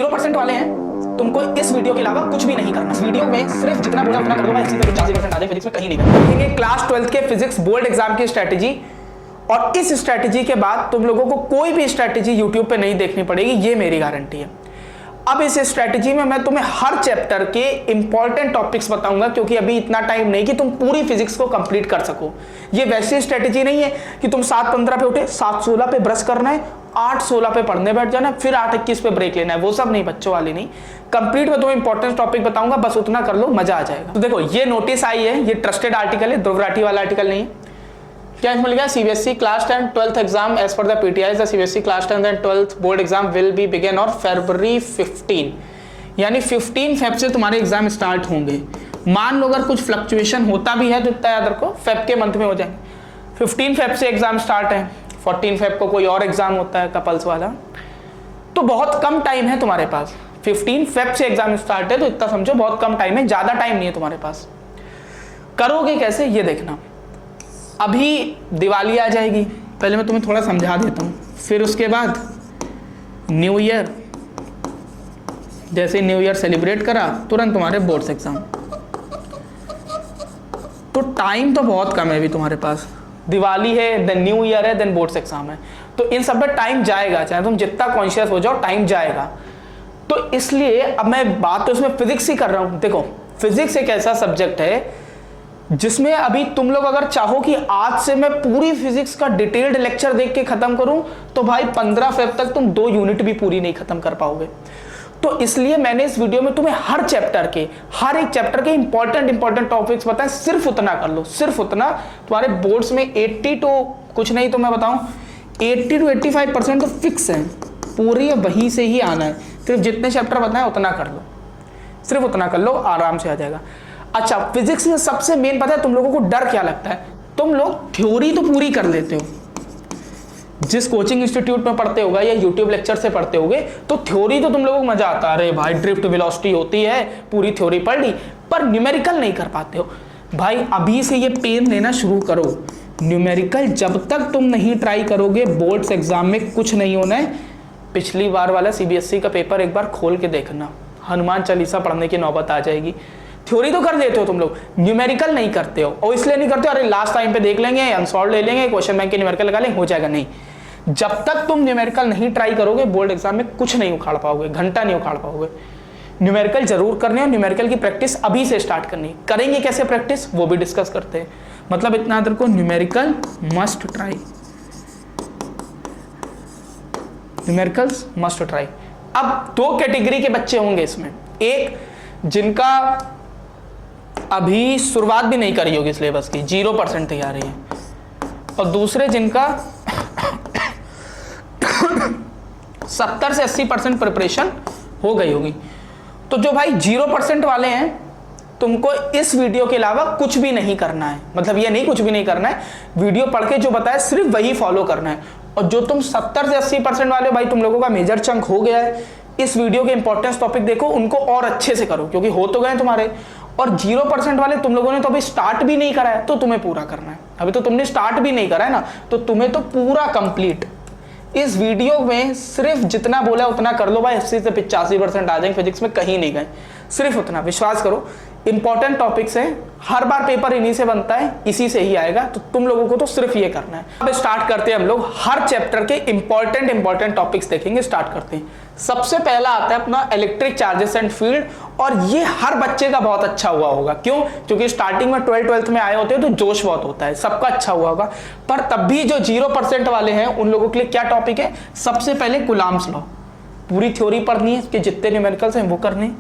0% वाले हैं, तुमको इस वीडियो के अलावा कुछ भी नहीं करना। इस वीडियो में सिर्फ जितना बोला उतना करोगे, इसी पे 85% आ जाए फिजिक्स में कहीं नहीं करना। देखेंगे क्लास 12 के फिजिक्स बोर्ड एग्जाम की स्ट्रेटेजी, और इस स्ट्रेटेजी के बाद तुम लोगों को कोई भी स्ट्रेटेजी यूट्यूब पे नहीं देखनी पड़ेगी, ये मेरी गारंटी है। अब इस स्ट्रेटेजी में मैं तुम्हें हर चैप्टर के इंपॉर्टेंट टॉपिक्स बताऊंगा, क्योंकि अभी इतना टाइम नहीं कि तुम पूरी फिजिक्स को कंप्लीट कर सको। ये वैसी स्ट्रेटेजी नहीं है कि तुम 7:15 पे उठे, 7:16 पे ब्रश करना है, 8:16 पे पढ़ने बैठ जाना है, फिर 8:21 पे ब्रेक लेना है। वो सब नहीं, बच्चों वाली नहीं। कंप्लीट में तुम्हें इंपॉर्टेंट टॉपिक बताऊंगा, बस उतना कर लो, मजा आ जाएगा। तो देखो ये नोटिस आई है, ये ट्रस्टेड आर्टिकल है, ध्रुव राठी वाला आर्टिकल नहीं है। क्या इसमें लिखा है? CBSE class 10 12th exam as per the PTI the CBSE class 10 and 12th board exam will be begin on February 15, यानी 15 फेब से तुम्हारे एग्जाम स्टार्ट होंगे। मान लो अगर कुछ फ्लक्चुएशन होता भी है तो इतना याद रखो, फेब के मंथ में हो जाएंगे। 15 फेब से एग्जाम स्टार्ट है, 14 फेब को कोई और एग्जाम होता है कपल्स वाला, तो बहुत कम टाइम है तुम्हारे पास। 15 फेब से एग्जाम स्टार्ट है तो इतना समझो बहुत कम टाइम है, ज्यादा टाइम नहीं है तुम्हारे पास। करोगे कैसे ये देखना। अभी दिवाली आ जाएगी, पहले मैं तुम्हें थोड़ा समझा देता हूँ, फिर उसके बाद न्यू ईयर, जैसे न्यू ईयर सेलिब्रेट करा तुरंत तुम्हारे बोर्ड्स एग्जाम। तो टाइम तो बहुत कम है अभी तुम्हारे पास। दिवाली है, देन न्यू ईयर है, देन बोर्ड्स एग्जाम है, तो इन सब में टाइम जाएगा, चाहे तुम जितना कॉन्शियस हो जाओ टाइम जाएगा। तो इसलिए अब मैं बात तो इसमें फिजिक्स ही कर रहा हूँ। देखो फिजिक्स एक ऐसा सब्जेक्ट है जिसमें अभी तुम लोग अगर चाहो कि आज से मैं पूरी फिजिक्स का डिटेल्ड लेक्चर देख के खत्म करूं, तो भाई 15 फेब तक तुम 2 यूनिट भी पूरी नहीं खत्म कर पाओगे। तो इसलिए मैंने इस वीडियो में तुम्हें हर एक चैप्टर के इंपॉर्टेंट टॉपिक्स बताएं। सिर्फ उतना कर लो, सिर्फ उतना। तुम्हारे बोर्ड्स में 80 टू कुछ नहीं तो मैं बताऊं 80 to 85% तो फिक्स है, पूरी वहीं से ही आना है। सिर्फ जितने चैप्टर बताएं उतना कर लो, सिर्फ उतना कर लो, आराम से आ जाएगा। अच्छा, फिजिक्स में सबसे मेन पता है तुम लोगों को डर क्या लगता है? तुम लोग थ्योरी तो पूरी कर लेते हो, जिस कोचिंग इंस्टीट्यूट में पढ़ते होगा या यूट्यूब लेक्चर से पढ़ते होगे, तो थ्योरी तो तुम लोगों को मजा आता है, अरे भाई ड्रिफ्ट वेलोसिटी होती है, पूरी थ्योरी पढ़ ली, पर न्यूमेरिकल नहीं कर पाते हो। भाई अभी से ये पेन लेना शुरू करो। न्यूमेरिकल जब तक तुम नहीं ट्राई करोगे, बोर्ड्स एग्जाम में कुछ नहीं होना है। पिछली बार वाला सीबीएसई का पेपर एक बार खोल के देखना, हनुमान चालीसा पढ़ने की नौबत आ जाएगी। थ्योरी तो कर लेते हो तुम लोग, न्यूमेरिकल नहीं करते हो, और इसलिए नहीं करते हो अरे लास्ट टाइम पे देख लेंगे, अनसॉल्व ले लेंगे, क्वेश्चन बैंक के न्यूमेरिकल लगा लेंगे, हो जाएगा। नहीं, जब तक तुम न्यूमेरिकल नहीं ट्राई करोगे बोर्ड एग्जाम में कुछ नहीं उखाड़ पाओगे, घंटा नहीं उखाड़ पाओगे। न्यूमेरिकल जरूर करने, और न्यूमेरिकल की प्रैक्टिस अभी से स्टार्ट करनी। करेंगे कैसे प्रैक्टिस वो भी डिस्कस करते हैं। मतलब इतना याद रखो, numerical must try, numericals must try. अब 2 कैटेगरी के बच्चे होंगे इसमें, एक जिनका अभी शुरुआत भी नहीं करी होगी सिलेबस की, 0% तैयारी है, और दूसरे जिनका 70 से 80% प्रिपरेशन हो गई होगी। तो जो भाई 0% वाले हैं, तुमको इस वीडियो के अलावा कुछ भी नहीं करना है। मतलब ये नहीं कुछ भी नहीं करना है, वीडियो पढ़ के जो बताया सिर्फ वही फॉलो करना है। और जो तुम 70 से 80% वाले, भाई तुम लोगों का मेजर चंक हो गया है, इस वीडियो के इंपॉर्टेंस टॉपिक देखो, उनको और अच्छे से करो, क्योंकि हो तो गए तुम्हारे। और 0% वाले तुम लोगों ने तो अभी स्टार्ट भी नहीं करा है, तो तुम्हें पूरा करना है। अभी तो तुमने स्टार्ट भी नहीं करा है ना, तो तुम्हें तो पूरा कंप्लीट इस वीडियो में सिर्फ जितना बोला उतना कर लो भाई। 80 से 85% आ जाएंगे फिजिक्स में, कहीं नहीं गए। सिर्फ उतना, विश्वास करो। इंपॉर्टेंट टॉपिक्स हैं, हर बार पेपर इन्हीं से बनता है, इसी से ही आएगा, तो तुम लोगों को तो सिर्फ ये करना है। अब स्टार्ट करते हैं हम लोग, हर चैप्टर के इंपॉर्टेंट टॉपिक्स देखेंगे। स्टार्ट करते हैं। सबसे पहला आता है अपना इलेक्ट्रिक चार्जेस एंड फील्ड, और ये हर बच्चे का बहुत अच्छा हुआ होगा। क्यों? क्योंकि स्टार्टिंग में 12th में आए होते हैं तो जोश बहुत होता है, सबका अच्छा हुआ होगा। पर तब भी जो 0% वाले हैं उन लोगों के लिए क्या टॉपिक है? सबसे पहले कूलॉम्स लॉ, पूरी थ्योरी पढ़नी है, कि जितने न्यूमेरिकल्स हैं वो करने।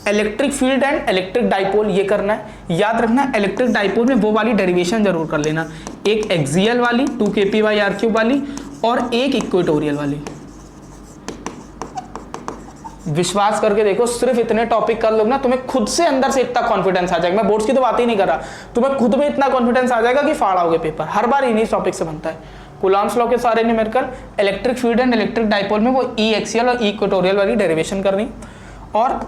Electric field and electric dipole ये करना है। याद रखना, इलेक्ट्रिक डाइपोल में वो वाली डेरिवेशन जरूर कर लेना, एक एक्सियल वाली 2 kpr³ वाली, और एक इक्वेटोरियल वाली। विश्वास करके देखो, सिर्फ इतने टॉपिक कर लो ना, तुम्हें खुद से अंदर से इतना कॉन्फिडेंस आ जाएगा। मैं बोर्ड्स की तो बात ही नहीं कर रहा, तुम्हें खुद में इतना कॉन्फिडेंस आ जाएगा कि फाड़ाओगे पेपर। हर बार इन्हीं टॉपिक से बनता है। कूलॉम्स लॉ के सारे numerical, electric field and electric dipole में वो ई एक्सियल और इक्वेटोरियल वाली डेरिवेशन करनी। और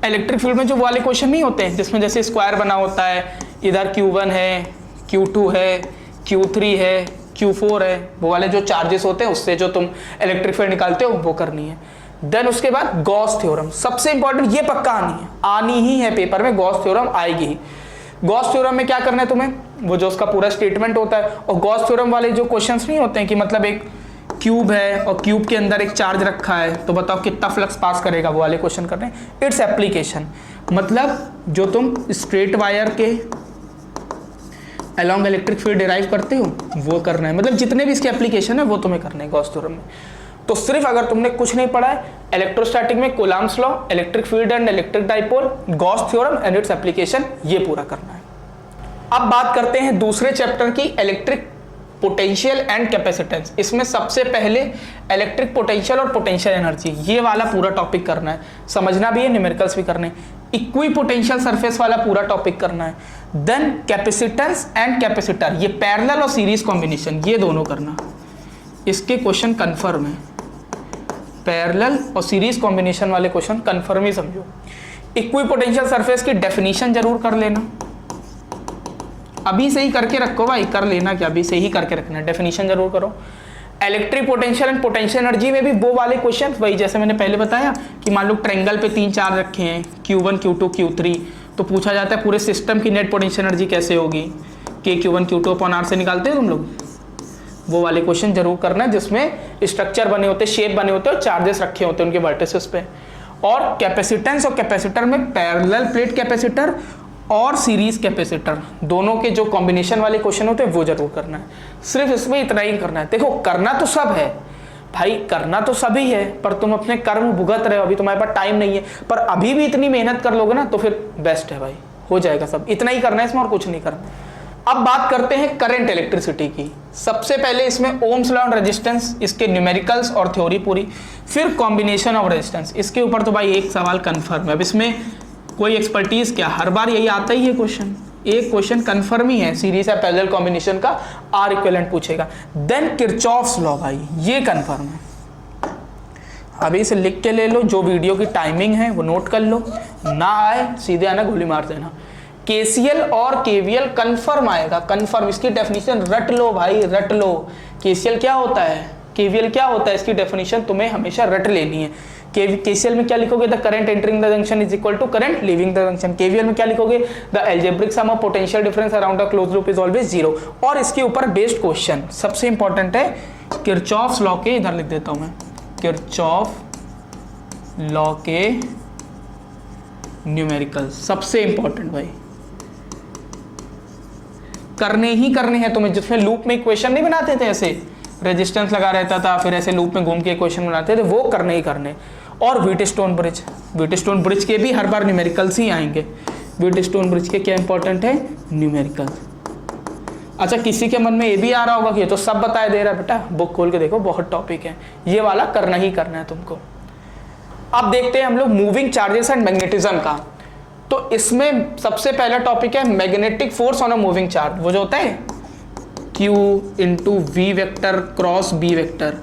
इलेक्ट्रिक फील्ड में जो वाले क्वेश्चन नहीं होते हैं जिसमें जैसे स्क्वायर बना होता है, इधर Q1 है, Q2 है, Q3 है, Q4 है, वो वाले जो चार्जेस होते हैं उससे जो तुम इलेक्ट्रिक फील्ड निकालते हो वो करनी है। देन उसके बाद गॉस थ्योरम, सबसे इंपॉर्टेंट, ये पक्का आनी ही है पेपर में, गॉस थ्योरम आएगी ही। गॉस थ्योरम में क्या करना है तुम्हें, वो जो उसका पूरा स्टेटमेंट होता है, और गॉस थ्योरम वाले जो क्वेश्चंस नहीं होते हैं कि मतलब एक क्यूब है और क्यूब के अंदर एक चार्ज रखा है तो बताओ कितना फ्लक्स पास करेगा, वो वाले क्वेश्चन कर रहे हैं। इट्स एप्लीकेशन, मतलब जो तुम स्ट्रेट वायर के अलॉन्ग इलेक्ट्रिक फील्ड डिराइव करते हो वो करना है, मतलब जितने भी इसके एप्लीकेशन है वो तुम्हें करने हैं गॉस थ्योरम में। तो सिर्फ अगर तुमने कुछ नहीं पढ़ा है, इलेक्ट्रोस्टैटिक में Coulomb's law, electric field and electric dipole, Gauss theorem and its application, ये पूरा करना है। अब बात करते हैं दूसरे चैप्टर की, इलेक्ट्रिक पोटेंशियल एंड कैपेसिटेंस। इसमें सबसे पहले इलेक्ट्रिक पोटेंशियल और पोटेंशियल एनर्जी, ये वाला पूरा टॉपिक करना है, समझना भी है, न्यूमेरिकल्स भी करने हैं। इक्वी पोटेंशियल सरफेस वाला पूरा टॉपिक करना है। देन कैपेसिटेंस एंड कैपेसिटर, ये पैरेलल और सीरीज कॉम्बिनेशन, ये दोनों करना, इसके क्वेश्चन कन्फर्म है। पैरेलल और सीरीज कॉम्बिनेशन वाले क्वेश्चन कन्फर्म ही समझो। इक्वी पोटेंशियल सरफेस की डेफिनेशन जरूर कर लेना, अभी से ही करके रखो भाई, कर लेना क्या, अभी से ही करके रखना, डेफिनेशन जरूर करो। Electric potential and potential energy में भी वो वाले क्वेश्चन, वही जैसे मैंने पहले बताया कि मान लो ट्रायंगल पे 3 चार्ज रखे हैं, Q1 Q2 Q3, तो पूछा जाता है पूरे सिस्टम की नेट पोटेंशियल एनर्जी कैसे होगी, K Q1 Q2 upon R से निकालते हो तुम लोग, वो वाले क्वेश्चन जरूर करना है जिसमें स्ट्रक्चर बने होते, शेप बने होते और चार्जेस रखे होते हैं उनके वर्टिसेस पे। और कैपेसिटेंस और कैपेसिटर में पैरेलल प्लेट कैपेसिटर और सीरीज कैपेसिटर, दोनों के जो कॉम्बिनेशन वाले क्वेश्चन होते हैं वो जरूर करना है। सिर्फ इसमें इतना ही करना है। देखो करना तो सब है भाई, करना तो सभी है, पर तुम अपने कर्म भुगत रहे हो, अभी तुम्हारे पास टाइम नहीं है, पर अभी भी इतनी मेहनत कर लोगे ना तो फिर बेस्ट है भाई, हो जाएगा सब, इतना ही करना है इसमें और कुछ नहीं करना। अब बात करते हैं करंट इलेक्ट्रिसिटी की। सबसे पहले इसमें ओम्स लॉ एंड रेजिस्टेंस, इसके न्यूमेरिकल्स और थ्योरी पूरी, फिर कॉम्बिनेशन ऑफ रेजिस्टेंस। इसके ऊपर तो भाई एक सवाल कन्फर्म है, अब इसमें कोई एक्सपर्टीज क्या, हर बार यही आता ही है क्वेश्चन, एक क्वेश्चन कन्फर्म ही है, सीरीज या पैरेलल कॉम्बिनेशन का आर इक्विवेलेंट पूछेगा। देन किरचॉफ्स लॉ भाई, ये कन्फर्म है, अभी इसे लिख के ले लो, जो वीडियो की टाइमिंग है वो नोट कर लो, ना आए सीधे आना गोली मार देना। केसीएल और केवीएल कन्फर्म आएगा, कन्फर्म, इसकी डेफिनेशन रट लो भाई, रट लो। केसीएल क्या होता है, केवीएल क्या होता है, इसकी डेफिनेशन तुम्हें हमेशा रट लेनी है। केसीएल में क्या लिखोगे, the current entering the junction is equal to current leaving the junction. KVL में क्या लिखोगे, the algebraic sum of potential difference around a closed loop is always zero. और इसके ऊपर बेस्ड क्वेश्चन सबसे इंपॉर्टेंट है किरचॉफ्स लॉ के, इधर लिख देता हूं मैं, किरचॉफ लॉ के न्यूमेरिकल सबसे इंपॉर्टेंट भाई, करने ही करने हैं तुम्हें। जिसमें लूप में इक्वेशन नहीं बनाते थे, ऐसे रेजिस्टेंस लगा रहता था, फिर ऐसे लूप में घूम के इक्वेशन बनाते थे, वो करने ही करने। और व्हीटस्टोन ब्रिज, व्हीटस्टोन ब्रिज के भी हर बार न्यूमेरिकल्स ही आएंगे। व्हीटस्टोन ब्रिज के क्या इंपॉर्टेंट है, न्यूमेरिकल। अच्छा किसी के मन में ये भी आ रहा होगा कि ये तो सब बताया दे रहा है, बेटा बुक खोल के देखो, बहुत टॉपिक है, ये वाला करना ही करना है तुमको। अब देखते हैं हम लोग मूविंग चार्जेस एंड मैग्नेटिज्म का। तो इसमें सबसे पहला टॉपिक है magnetic force on a moving charge, वो जो होता है Q into V vector cross B vector,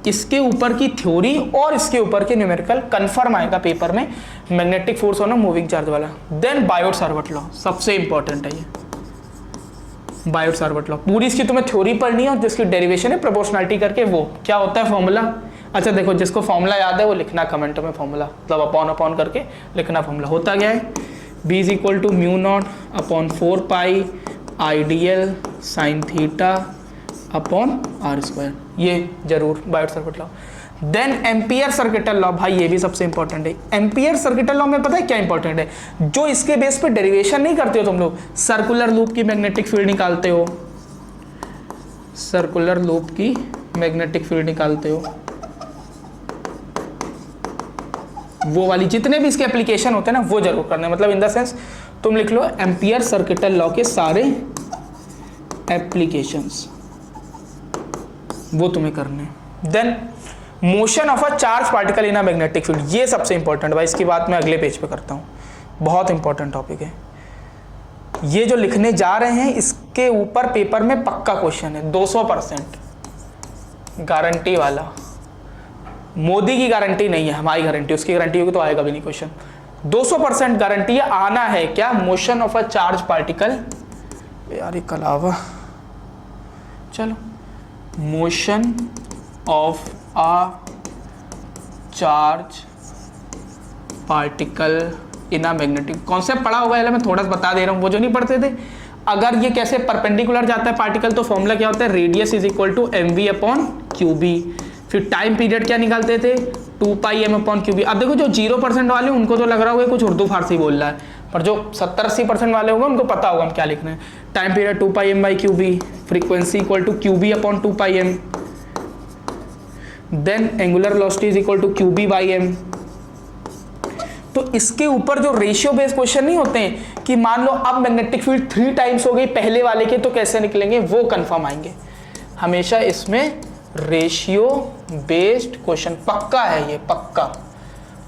इसके ऊपर की थ्योरी और इसके ऊपर के न्यूमेरिकल कन्फर्म आएगा पेपर में, magnetic force on a moving charge वाला। देन बायोट-सावर्ट लॉ, सबसे इंपॉर्टेंट है ये बायोट-सावर्ट लॉ, पूरी इसकी तुम्हें थ्योरी पढ़नी है और जिसकी डेरिवेशन है प्रोपोर्शनलिटी करके, वो क्या होता है फॉर्मूला। अच्छा देखो जिसको फॉर्मूला याद है वो लिखना कमेंट में, फॉर्मूला मतलब अपॉन करके लिखना फॉर्मूला। होता क्या है, B is equal to mu not upon 4 pi I dl sine theta upon R square, ये जरूर Biot Savart law. Then Ampere circuital law, भाई ये भी सबसे इंपॉर्टेंट है। एम्पियर सर्किटल लॉ में पता है क्या इंपॉर्टेंट है, जो इसके बेस पे डेरिवेशन नहीं करते हो तुम लोग, सर्कुलर लूप की मैग्नेटिक फील्ड निकालते हो, सर्कुलर लूप की मैग्नेटिक फील्ड निकालते हो, वो वाली जितने भी इसके एप्लीकेशन होते हैं ना वो जरूर करना है। मतलब इन द सेंस तुम लिख लो एम्पियर सर्किटल लॉ के सारे एप्लीकेशंस, वो तुम्हें करने हैं। Then motion of a charge particle in a magnetic field, ये सबसे इंपॉर्टेंट भाई, इसकी बात मैं अगले पेज पे करता हूँ, बहुत इंपॉर्टेंट टॉपिक है। ये जो लिखने जा रहे हैं इसके ऊपर पेपर में पक्का क्वेश्चन है, 200% गारंटी वाला। मोदी की गारंटी नहीं है, हमारी गारंटी, उसकी गारंटी होगी तो आएगा भी नहीं क्वेश्चन। 200% गारंटी है, आना है क्या, motion of a charge particle, यार ये कलावा, चलो motion of a charge particle in a magnetic, concept पढ़ा होगा, मैं थोड़ा सा बता दे रहा हूँ, वो जो नहीं पढ़ते थे। अगर ये कैसे परपेंडिकुलर जाता है पार्टिकल तो फॉर्मूला क्या होता है, radius is equal to mv upon QB. फिर टाइम पीरियड क्या निकालते थे, 2 पाई m अपॉन क्यूबी। अब देखो जो 0% वाले उनको तो लग रहा होगा कुछ उर्दू फारसी बोल रहा है, पर जो 70-80% वाले होंगे उनको पता होगा हम क्या लिख रहे हैं। Time period 2 pi m by QB, frequency equal to QB upon 2 pi m, then angular velocity is equal to QB by m। तो इसके ऊपर जो रेशियो बेस्ड क्वेश्चन नहीं होते हैं कि मान लो अब मैग्नेटिक फील्ड 3 टाइम्स हो गई पहले वाले के तो कैसे निकलेंगे, वो कंफर्म आएंगे। हमेशा इसमें रेशियो बेस्ड क्वेश्चन पक्का है, ये पक्का।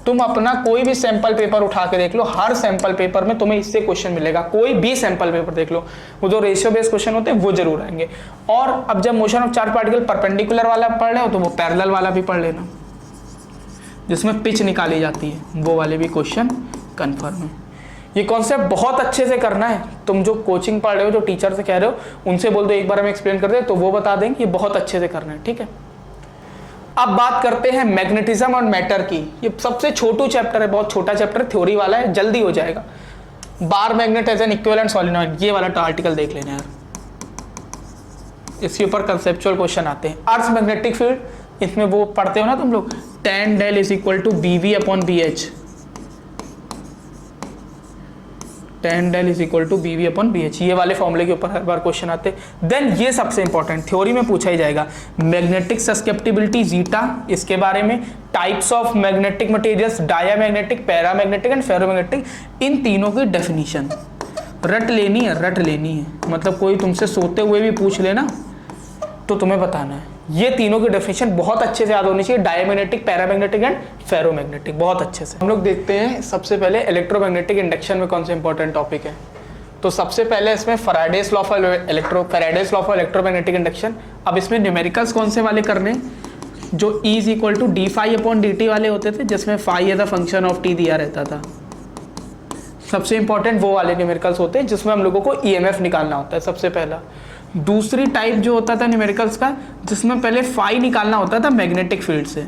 तुम अपना कोई भी सैंपल पेपर उठा के देख लो, हर सैंपल पेपर में तुम्हें इससे क्वेश्चन मिलेगा। कोई भी सैंपल पेपर देख लो, वो जो रेशियो बेस्ड क्वेश्चन होते हैं वो जरूर आएंगे। और अब जब motion of charge particle perpendicular वाला पढ़ रहे हो तो वो पैरेलल वाला भी पढ़ लेना, जिसमें पिच निकाली जाती है, वो वाले भी क्वेश्चन कन्फर्म है। ये कॉन्सेप्ट बहुत अच्छे से करना है। तुम जो कोचिंग पढ़ रहे हो, जो टीचर से कह रहे हो, उनसे बोल दो एक बार हमें एक्सप्लेन कर दे, तो वो बता देंगे। ये बहुत अच्छे से करना है, ठीक है। अब बात करते हैं मैग्नेटिज्म और मैटर की। ये सबसे छोटू चैप्टर है, बहुत छोटा चैप्टर, थ्योरी वाला है, जल्दी हो जाएगा। Bar magnet as an equivalent solenoid, ये वाला आर्टिकल देख लेना यार, इसके ऊपर कंसेप्चुअल क्वेश्चन आते हैं। अर्थ मैग्नेटिक फील्ड, इसमें वो पढ़ते हो ना तुम लोग, tan del is equal to BV upon BH, tan del is equal to BV upon BH, ये वाले फॉर्मूले के ऊपर हर बार क्वेश्चन आते हैं। देन ये सबसे इंपॉर्टेंट थ्योरी में पूछा ही जाएगा, मैग्नेटिक सस्केप्टिबिलिटी जीटा, इसके बारे में, types of magnetic materials, diamagnetic, paramagnetic and ferromagnetic, इन तीनों की डेफिनेशन रट लेनी है, रट लेनी है। मतलब कोई तुमसे सोते हुए भी पूछ लेना तो तुम्हें बताना है। ये तीनों की डेफिनेशन बहुत अच्छे से याद होनी चाहिए, डायमैग्नेटिक, पैरामैग्नेटिक एंड फेरोमैग्नेटिक, बहुत अच्छे से। हम लोग देखते हैं सबसे पहले इलेक्ट्रोमैग्नेटिक इंडक्शन में कौन से इंपॉर्टेंट टॉपिक है। तो सबसे पहले इसमें Faraday's law of electromagnetic induction. अब इसमें न्यूमेरिकल्स कौन से वाले करने, जो E is equal to D phi upon D T वाले होते थे, जिसमें phi as a function of T दिया रहता था। सबसे इंपॉर्टेंट वो वाले न्यूमेरिकल्स होते हैं जिसमें हम लोगों को EMF निकालना होता है सबसे पहला। दूसरी टाइप जो होता था न्यूमेरिकल्स का, जिसमें पहले फाई निकालना होता था मैग्नेटिक फील्ड से,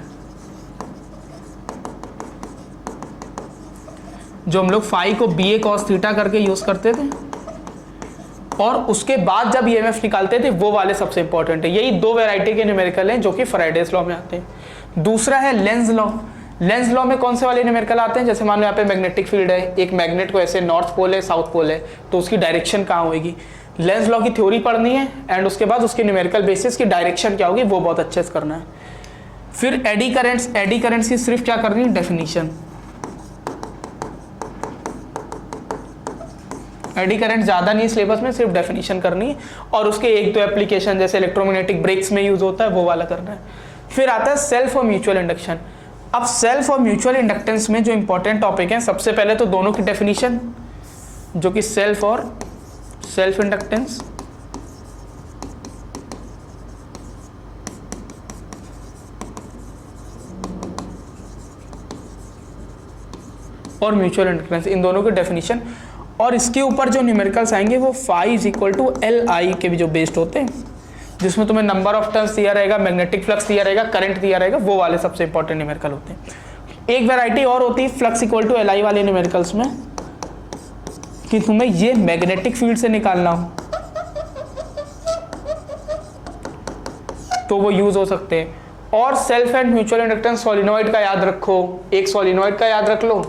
जो हम लोग फाई को BA cos थीटा करके यूज करते थे, और उसके बाद जब EMF निकालते थे, वो वाले सबसे इंपॉर्टेंट है। यही दो वैरायटी के न्यूमेरिकल हैं जो कि फैराडेज लॉ में आते हैं। दूसरा है लेंज लॉ। लेंज लॉ में कौन से वाले न्यूमेरिकल आते हैं, जैसे मान लो यहाँ पे मैग्नेटिक फील्ड है, एक मैग्नेट को ऐसे नॉर्थ पोल है, साउथ पोल है, तो उसकी डायरेक्शन कहाँ होगी। लेंज लॉ की थ्योरी पढ़नी है, एंड उसके बाद उसके न्यूमेरिकल बेसिस की डायरेक्शन क्या होगी वो बहुत अच्छे से करना है। फिर एडी करेंट्स, एडी करेंट्स की सिर्फ क्या करनी है, डेफिनेशन। एडी करंट ज़्यादा नहीं सिलेबस में, सिर्फ डेफिनेशन करनी है, और उसके एक दो एप्लीकेशन जैसे इलेक्ट्रोमैग्नेटिक ब्रेक्स में यूज होता है वो वाला करना है। फिर आता है सेल्फ और म्यूचुअल इंडक्शन। अब सेल्फ और म्यूचुअल इंडक्टेंस में जो इंपॉर्टेंट टॉपिक हैं, सबसे पहले तो दोनों की डेफिनेशन, जो कि सेल्फ और सेल्फ इंडक्टेंस, और म्यूचुअल इंडक्टेंस, इन दोनों की डेफिनेशन। और इसके ऊपर जो न्यूमेरिकल्स आएंगे वो phi is equal to LI के भी जो बेस्ड होते हैं, जिसमें तुम्हें नंबर ऑफ टर्न्स दिया रहेगा, मैग्नेटिक फ्लक्स दिया रहेगा, करंट दिया रहेगा, वो वाले सबसे इंपॉर्टेंट न्यूमेरिकल होते हैं। एक वैरायटी और होती है फ्लक्स इक्वल टू LI वाले न्यूमेरिकल्स में, कि तुम्हें ये मैग्नेटिक फील्ड से निकालना हो तो वो यूज हो सकते हैं। और self and mutual inductance solenoid का याद रखो, एक सोलिनॉइड का याद रख लो,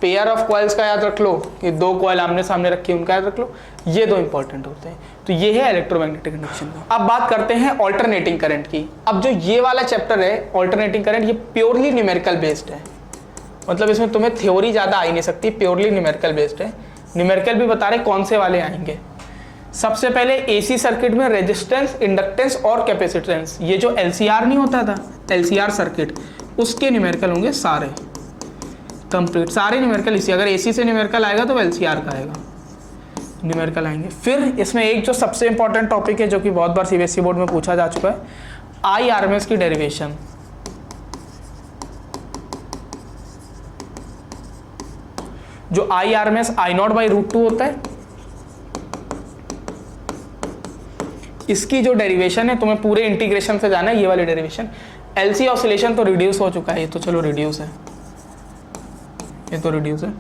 पेयर ऑफ कॉइल्स का याद रख लो, ये दो कॉइल आमने सामने रखी उनका याद रख लो, ये दो इंपॉर्टेंट होते हैं। तो ये है इलेक्ट्रोमैग्नेटिक इंडक्शन का। अब बात करते हैं ऑल्टरनेटिंग करंट की। अब जो ये वाला चैप्टर है ऑल्टरनेटिंग करंट, ये प्योरली न्यूमेरिकल बेस्ड है, मतलब इसमें तुम्हें थ्योरी ज़्यादा आ ही नहीं सकती, प्योरली न्यूमेरिकल बेस्ड है। न्यूमेरिकल भी बता रहे कौन से वाले आएंगे। सबसे पहले AC सर्किट में रेजिस्टेंस, इंडक्टेंस और कैपेसिटेंस, ये जो LCR नहीं होता था, LCR सर्किट, उसके न्यूमेरिकल होंगे सारे कंप्लीट, सारे न्यूमेरिकल इसी। अगर AC से न्यूमेरिकल आएगा तो LCR का आएगा, न्यूमेरिकल आएंगे। फिर इसमें एक जो सबसे इंपॉर्टेंट टॉपिक है, जो कि बहुत बार CBSE बोर्ड में पूछा जा चुका है, IRMS की डेरिवेशन। जो IRMS I0/√2 होता है, इसकी जो डेरिवेशन है, तुम्हें पूरे इंटीग्रेशन से जाना है, ये वाली डेरिवेशन। LC ऑसिलेशन तो रिड्यूस हो चुका है, ये तो चलो रिड्यूस है, ये तो रिड्यूस है।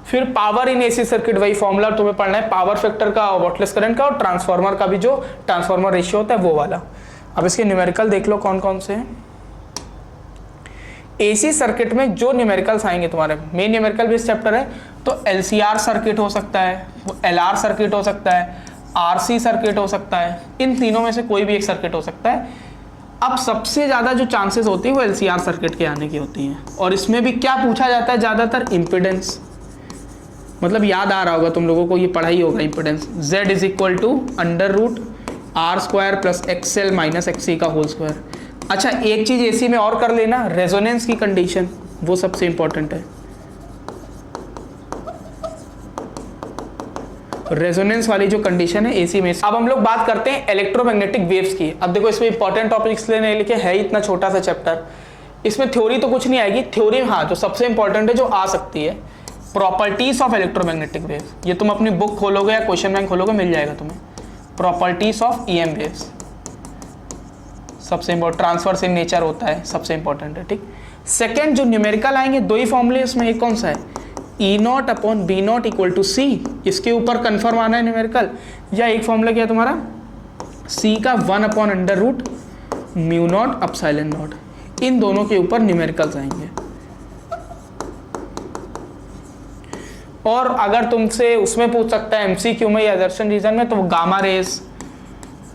फिर पावर इन AC सर्किट, वही फॉर्मूला तुम्हें पढ़ना है, पावर फैक्टर का, वॉटलेस करंट का, और ट्रांसफार्मर का भी जो ट्रांसफार्मर रेशियो होता है वो वाला। अब इसके न्यूमेरिकल देख लो कौन कौन से हैं। AC सर्किट में जो न्यूमेरिकल्स आएंगे तुम्हारे, मेन न्यूमेरिकल भी इस चैप्टर है, तो LCR सर्किट हो सकता है, LR सर्किट हो सकता है, RC सर्किट हो सकता है, इन तीनों में से कोई भी एक सर्किट हो सकता है। अब सबसे ज़्यादा जो चांसेस होती है वो LCR सर्किट के आने की होती हैं, और इसमें भी क्या पूछा जाता है ज़्यादातर, इम्पिडेंस। मतलब याद आ रहा होगा तुम लोगों को, ये पढ़ा ही होगा impedance, Z is equal to √R² plus XL minus XC का होल स्क्वायर। अच्छा एक चीज़ AC में और कर लेना, रेजोनेंस की कंडीशन, वो सबसे इंपॉर्टेंट है, रेजोनेंस वाली जो कंडीशन है AC में। अब हम लोग बात करते हैं इलेक्ट्रोमैग्नेटिक वेव्स की। अब देखो इसमें इंपॉर्टेंट टॉपिक्स लेने लिखे है इतना छोटा सा चैप्टर, इसमें थ्योरी तो कुछ नहीं आएगी, थ्योरी हाँ जो सबसे इंपॉर्टेंट है जो आ सकती है, प्रॉपर्टीज ऑफ इलेक्ट्रोमैग्नेटिक वेव्स। ये तुम अपनी बुक खोलोगे या क्वेश्चन बैंक खोलोगे मिल जाएगा तुम्हें, प्रॉपर्टीज ऑफ EM वेव्स सबसे इंपॉर्टेंट, ट्रांसवर्स इन नेचर होता है, सबसे इंपॉर्टेंट है, ठीक। सेकेंड जो न्यूमेरिकल आएंगे, दो ही फॉर्मूले इसमें, एक कौन सा है, E0 upon B0 equal to C, इसके ऊपर कन्फर्म आना है न्यूमेरिकल, या एक फॉर्मूला क्या है तुम्हारा C का 1/√μ0 ε0, इन दोनों के ऊपर न्यूमेरिकल्स आएंगे। और अगर तुमसे उसमें पूछ सकता है MCQ में या दर्शन रीजन में, तो गामा रेस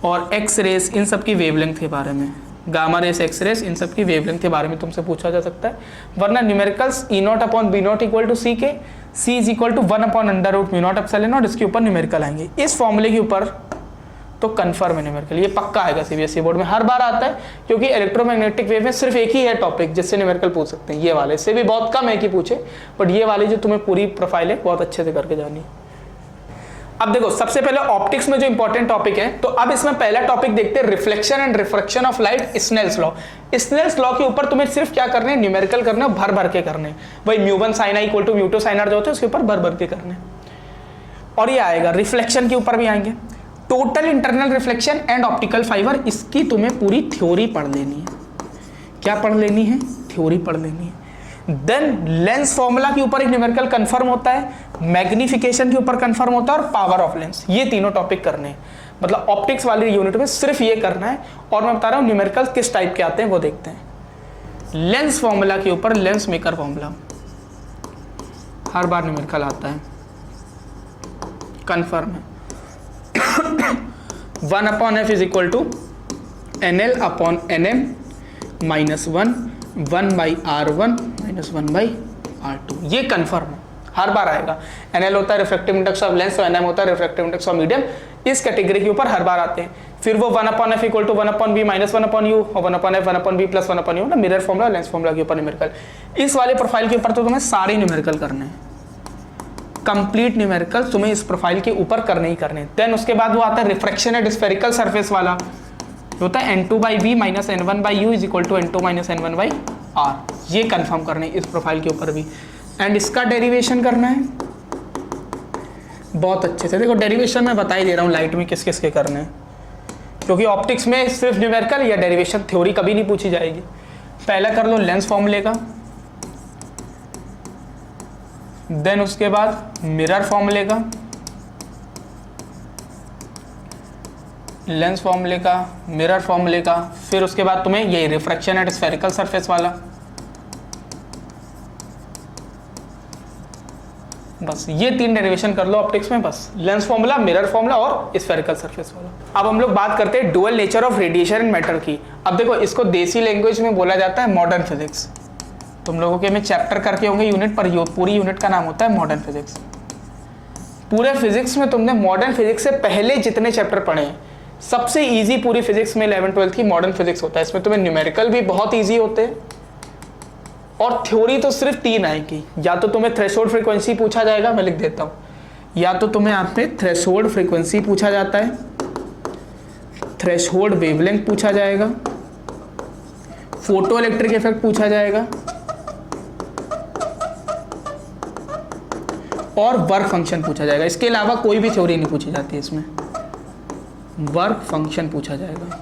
और एक्स रेस इन सब की वेवलेंथ के बारे में, गामा रेस एक्स रेस इन सब की वेवलेंथ के बारे में तुमसे पूछा जा सकता है। वरना numericals E0 upon B0 equal to C के, C इज इक्वल टू 1/√μ0 ε0, इसके ऊपर न्यूमेरिकल आएंगे। इस फॉर्मूले के ऊपर तो कन्फर्म है न्यूमेरिकल, ये पक्का आएगा CBSE बोर्ड में, हर बार आता है, क्योंकि इलेक्ट्रोमैग्नेटिक वेव में सिर्फ एक ही है टॉपिक जिससे न्यूमेरिकल पूछ सकते हैं, ये वाले, इससे भी बहुत कम है कि पूछे, बट ये वाली जो तुम्हें पूरी प्रोफाइल है बहुत अच्छे से करके जानी है। अब देखो सबसे पहले ऑप्टिक्स में जो इंपॉर्टेंट टॉपिक है, तो अब इसमें पहला टॉपिक देखते हैं, reflection and refraction of light, Snell's law. Snell's law के ऊपर तुम्हें सिर्फ क्या करने, न्यूमेरिकल करने, भर भर के करने, वही μ1 sin i equal to μ2 sin r जो होते हैं उसके ऊपर भर भर के करने। और ये आएगा रिफ्लेक्शन के ऊपर भी आएंगे, total internal reflection and optical fibre, इसकी तुम्हें पूरी थ्योरी पढ़ लेनी है। क्या पढ़ लेनी है, थ्योरी पढ़ लेनी है। देन लेंस फॉर्मूला के ऊपर एक न्यूमेरिकल कंफर्म होता है, मैग्निफिकेशन के ऊपर कंफर्म होता है, और पावर ऑफ लेंस, ये तीनों टॉपिक करने हैं। मतलब ऑप्टिक्स वाली यूनिट में सिर्फ ये करना है। और मैं बता रहा हूँ न्यूमेरिकल किस टाइप के आते हैं वो देखते हैं। लेंस फॉर्मूला के ऊपर लेंस मेकर फॉर्मूला, हर बार न्यूमेरिकल आता है, कंफर्म है। 1/f is equal to NL upon NM minus 1/R1 minus 1/R2, ये कंफर्म है, हर बार आएगा। NL होता है रिफ्रैक्टिव इंडेक्स ऑफ लेंस, और NM होता है रिफ्रैक्टिव इंडेक्स ऑफ मीडियम, इस कैटेगरी के ऊपर हर बार आते हैं। फिर वो 1/f equal to 1/b minus 1/u, और 1/f 1/b प्लस 1/u ना, मिरर फॉर्मूला, लेंस फॉर्मूला के ऊपर न्यूमेरिकल। इस वाले प्रोफाइल के ऊपर तो तुम्हें सारे न्यूमेरिकल करने हैं, कंप्लीट न्यूमेरिकल तुम्हें इस प्रोफाइल के ऊपर करने ही करने। देन उसके बाद वो आता है रिफ्रैक्शन एंड स्फेरिकल सरफेस वाला, होता है n2/v minus n1/u is equal to n2 minus n1/r, ये कंफर्म करने इस प्रोफाइल के ऊपर भी। एंड इसका डेरिवेशन करना है बहुत अच्छे से। देखो डेरिवेशन मैं बता ही दे रहा हूँ लाइट में किस किस के करने हैं, क्योंकि ऑप्टिक्स में सिर्फ न्यूमेरिकल या डेरिवेशन, थ्योरी कभी नहीं पूछी जाएगी। पहला कर लो लेंस फॉर्मूले का, देन उसके बाद मिरर फॉर्मूले का, लेंस फॉर्मूले का, मिरर फॉर्मूले का, फिर उसके बाद तुम्हें ये रिफ्रैक्शन एंड स्फेरिकल सरफेस वाला, बस ये तीन डेरिवेशन कर लो ऑप्टिक्स में, बस लेंस फॉर्मूला, मिरर फॉर्मूला और स्फेरिकल सरफेस वाला। अब हम लोग बात करते हैं dual nature of radiation and matter की। अब देखो इसको देसी लैंग्वेज में बोला जाता है मॉडर्न फिजिक्स। तुम लोगों के में चैप्टर करके होंगे यूनिट पर, पूरी यूनिट का नाम होता है मॉडर्न फिजिक्स। पूरे फिजिक्स में तुमने मॉडर्न फिजिक्स से पहले जितने चैप्टर पढ़े हैं, सबसे इजी पूरी फिजिक्स में 11th-12th की मॉडर्न फिजिक्स होता है। इसमें तुम्हें न्यूमेरिकल भी बहुत इजी होते हैं, और थ्योरी तो सिर्फ 3 आएगी। या तो तुम्हें थ्रेशोल्ड फ्रीक्वेंसी पूछा जाएगा, मैं लिख देता हूँ, या तो तुम्हें यहाँ पे थ्रेशोल्ड फ्रीक्वेंसी पूछा जाता है, थ्रेशोल्ड वेवलेंथ पूछा जाएगा, फोटो इलेक्ट्रिक इफेक्ट पूछा जाएगा, और वर्क फंक्शन पूछा जाएगा। इसके अलावा कोई भी थ्योरी नहीं पूछी जाती है इसमें, वर्क फंक्शन पूछा जाएगा।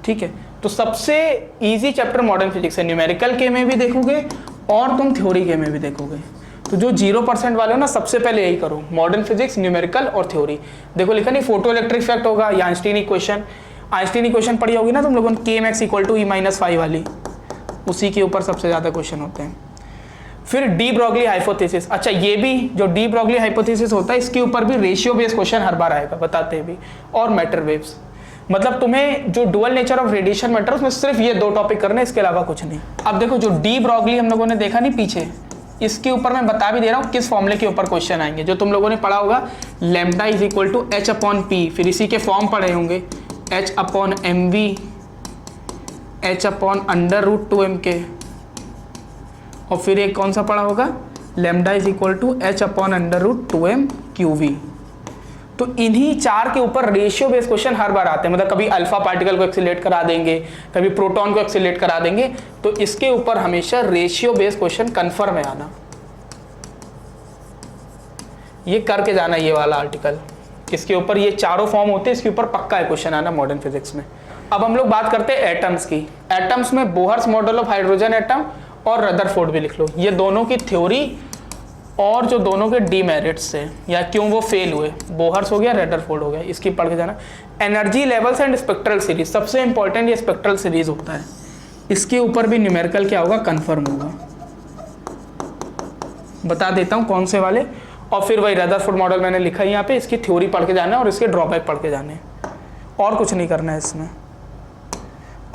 ठीक है, तो सबसे इजी चैप्टर मॉडर्न फिजिक्स है, न्यूमेरिकल के में भी देखोगे और तुम थ्योरी के में भी देखोगे। तो जो 0% वाले हो ना, सबसे पहले यही करो, मॉडर्न फिजिक्स, न्यूमेरिकल और थ्योरी। देखो लिखा नहीं, फोटो इलेक्ट्रिक इफेक्ट होगा या आइंस्टीन इक्वेशन। आइंस्टीन इक्वेशन पढ़ी होगी ना तुम लोगों ने, kmax = E-5 वाली, उसी के ऊपर सबसे ज़्यादा क्वेश्चन होते हैं। फिर डी ब्रॉगली हाइपोथेसिस। अच्छा, ये भी जो डी ब्रॉगली हाइपोथेसिस होता है, इसके ऊपर भी रेशियो बेस्ड क्वेश्चन हर बार आएगा, बताते हैं भी। और मैटर वेव्स, मतलब तुम्हें जो dual nature of radiation matter, उसमें सिर्फ ये 2 टॉपिक करने, इसके अलावा कुछ नहीं। अब देखो जो डी ब्रॉगली हम लोगों ने देखा नहीं पीछे, इसके ऊपर मैं बता भी दे रहा हूँ किस फॉर्मूले के ऊपर क्वेश्चन आएंगे। जो तुम लोगों ने पढ़ा होगा लैम्डा = h/p, फिर इसी के फॉर्म पढ़े होंगे h/mv, h/√2mk, और फिर एक कौन सा पढ़ा होगा, लैम्डा = h/√2mqv। तो इन्हीं 4 के ऊपर रेशियो बेस्ड क्वेश्चन हर बार आते हैं। मतलब कभी अल्फा पार्टिकल को एक्सीलरेट करा देंगे, कभी प्रोटॉन को एक्सीलरेट करा देंगे, तो इसके ऊपर हमेशा रेशियो बेस्ड क्वेश्चन कन्फर्म है आना। ये करके जाना, ये वाला आर्टिकल, इसके ऊपर ये चारों फॉर्म होते हैं, इसके ऊपर पक्का है क्वेश्चन आना मॉडर्न फिजिक्स में। अब हम लोग बात करते हैं एटम्स की। एटम्स में Bohr's model of hydrogen atom और रदरफोर्ड भी लिख लो। ये दोनों की थ्योरी और जो दोनों के डीमेरिट्स है या क्यों वो फेल हुए, बोहर्स हो गया, रदरफोर्ड हो गया, इसकी पढ़ के जाना। Energy levels and spectral series, सबसे इंपॉर्टेंट ये स्पेक्ट्रल सीरीज होता है, इसके ऊपर भी न्यूमेरिकल क्या होगा, कन्फर्म होगा। बता देता हूँ कौन से वाले। और फिर वही रदरफोर्ड मॉडल मैंने लिखा है यहाँ पे, इसकी थ्योरी पढ़ के जाना है और इसके ड्रॉबैक पढ़ के जाने, और कुछ नहीं करना है इसमें।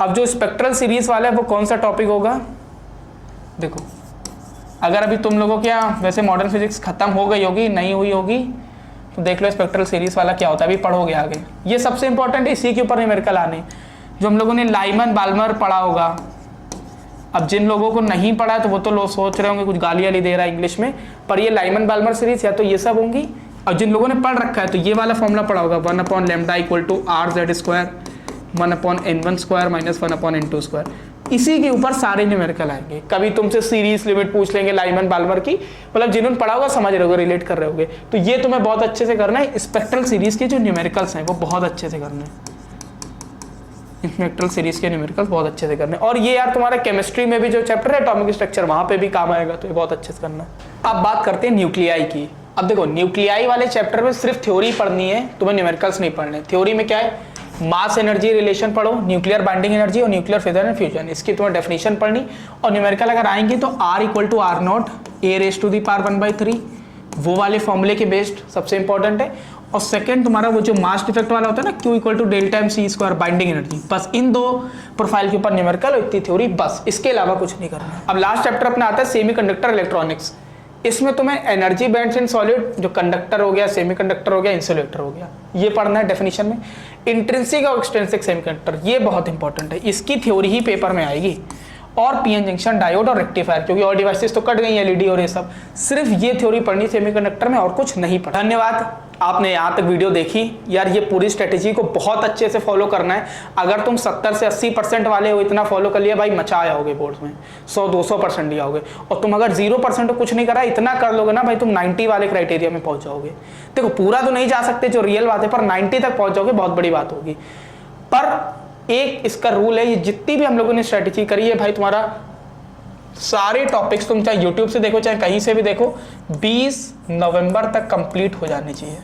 अब जो स्पेक्ट्रल सीरीज वाला है वो कौन सा टॉपिक होगा, देखो अगर अभी तुम लोगों के यहाँ वैसे मॉडर्न फिजिक्स खत्म हो गई होगी, नहीं हुई होगी, तो देख लो स्पेक्ट्रल सीरीज वाला क्या होता है, अभी पढ़ोगे आगे। ये सबसे इंपॉर्टेंट है, इसी के ऊपर न्यूमेरिकल आने। जो हम लोगों ने लाइमन बाल्मर पढ़ा होगा, अब जिन लोगों को नहीं पढ़ा है तो वो तो लोग सोच रहे होंगे कुछ गालियाँ दे रहा है इंग्लिश में, पर ये लाइमन बाल्मर सीरीज या तो ये सब होंगी। और जिन लोगों ने पढ़ रखा है तो ये वाला फॉर्मूला पढ़ा होगा, 1/λ = rz², 1/n1² - 1/n2²। इसी के ऊपर सारे न्यूमेरिकल आएंगे। कभी तुमसे सीरीज लिमिट पूछ लेंगे लाइमन बाल्मर की, मतलब जिन्होंने पढ़ा होगा समझ रहे होगे, रिलेट कर रहे होगे। तो ये तुम्हें बहुत अच्छे से करना है। स्पेक्ट्रल सीरीज के जो न्यूमेरिकल्स हैं वो बहुत अच्छे से करने हैं, स्पेक्ट्रल सीरीज के न्यूमेरिकल्स बहुत अच्छे से करने। और ये यार तुम्हारा केमिस्ट्री में भी जो चैप्टर है एटॉमिक स्ट्रक्चर, वहां पे भी काम आएगा, तो ये बहुत अच्छे से करना है। अब बात करते हैं न्यूक्लियाई की। अब देखो न्यूक्लियाई वाले चैप्टर में सिर्फ थ्योरी पढ़नी है, तुम्हें न्यूमेरिकल्स नहीं पढ़ने। थ्योरी में क्या है, मास एनर्जी रिलेशन पढ़ो, न्यूक्लियर बाइंडिंग एनर्जी और न्यूक्लियर फिजन एंड फ्यूजन, इसकी तुम्हें डेफिनेशन पढ़नी। और न्यूमेरिकल अगर आएंगे तो R = R0 a⁻⁴ वो वाले फॉर्मूले के बेस्ड सबसे इंपॉर्टेंट है। और सेकंड तुम्हारा वो जो मास डिफेक्ट वाला होता है ना, Q = Δm c² binding energy, बस इन 2 प्रोफाइल के ऊपर न्यूमेरिकल और इतनी थ्योरी, बस इसके अलावा कुछ नहीं करना है। अब लास्ट चैप्टर अपना आता है सेमीकंडक्टर इलेक्ट्रॉनिक्स। इसमें तुम्हें एनर्जी बैंड्स इन सॉलिड, जो कंडक्टर हो गया, सेमीकंडक्टर हो गया, इंसुलेटर हो गया, ये पढ़ना है डेफिनेशन में। इंट्रिंसिक और एक्सट्रिंसिक सेमीकंडक्टर, ये बहुत इंपॉर्टेंट है, इसकी थ्योरी ही पेपर में आएगी। और पीएन जंक्शन, डायोड और रेक्टिफायर, क्योंकि और डिवाइसेस तो कट गई एलईडी और ये सब, सिर्फ ये थ्योरी पढ़नी सेमीकंडक्टर में और कुछ नहीं पढ़ा। धन्यवाद, आपने यहाँ तक वीडियो देखी। यार ये पूरी स्ट्रेटेजी को बहुत अच्छे से फॉलो करना है। अगर तुम 70 से 80% वाले हो, इतना फॉलो कर लिया भाई, मचा आओगे बोर्ड्स में, 100-200% लिया होगे। और तुम अगर 0% कुछ नहीं करा, इतना कर लोगे ना भाई, तुम 90 वाले क्राइटेरिया में पहुंच जाओगे। देखो पूरा तो नहीं जा सकते, जो रियल बात है, पर 90 तक पहुंच जाओगे, बहुत बड़ी बात होगी। पर एक इसका रूल है, ये जितनी भी हम लोगों ने स्ट्रेटेजी करी है भाई, तुम्हारा सारे टॉपिक्स तुम चाहे यूट्यूब से देखो चाहे कहीं से भी देखो, 20 नवंबर तक कंप्लीट हो जाने चाहिए।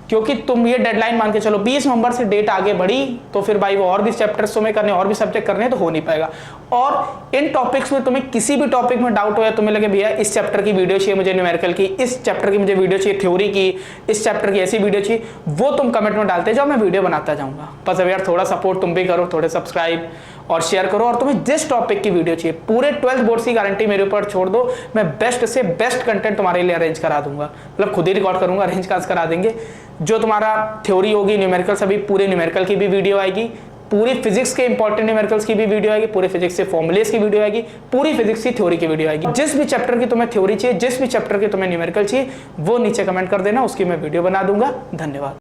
क्योंकि तुम ये डेडलाइन मान के चलो 20 नवंबर से डेट आगे बढ़ी तो फिर भाई वो और भी चैप्टर्स तुम्हें करने, और भी सब्जेक्ट करने, तो हो नहीं पाएगा। और इन टॉपिक्स में तुम्हें किसी भी टॉपिक में डाउट हो या तुम्हें लगे भैया इस चैप्टर की वीडियो चाहिए मुझे न्यूमेरिकल की, इस चैप्टर की मुझे वीडियो चाहिए थ्योरी की, इस चैप्टर की ऐसी वीडियो चाहिए, वो तुम कमेंट में डालते जाओ, मैं वीडियो बनाता जाऊँगा। बस अब यार थोड़ा सपोर्ट तुम भी करो, थोड़े सब्सक्राइब और शेयर करो। और तुम्हें जिस टॉपिक की वीडियो चाहिए, पूरे 12th बोर्ड की गारंटी मेरे ऊपर छोड़ दो, मैं बेस्ट से बेस्ट कंटेंट तुम्हारे लिए अरेंज करा दूंगा, मतलब खुद ही रिकॉर्ड करूंगा, अरेंज करा देंगे। जो तुम्हारा थ्योरी होगी, न्यूमेरिकल, सभी पूरे न्यूमेरिकल की भी वीडियो आएगी, पूरी फिजिक्स के इंपॉर्टेंट न्यूमेरिकल्स की भी वीडियो आएगी, पूरे फिजिक्स के फॉर्मुलेस की वीडियो आएगी, पूरी फिजिक्स की थ्योरी की वीडियो आएगी। जिस भी चैप्टर की तुम्हें थ्योरी चाहिए, जिस भी चैप्टर की तुम्हें न्यूमेरिकल चाहिए, वो नीचे कमेंट कर देना, उसकी मैं वीडियो बना दूंगा। धन्यवाद।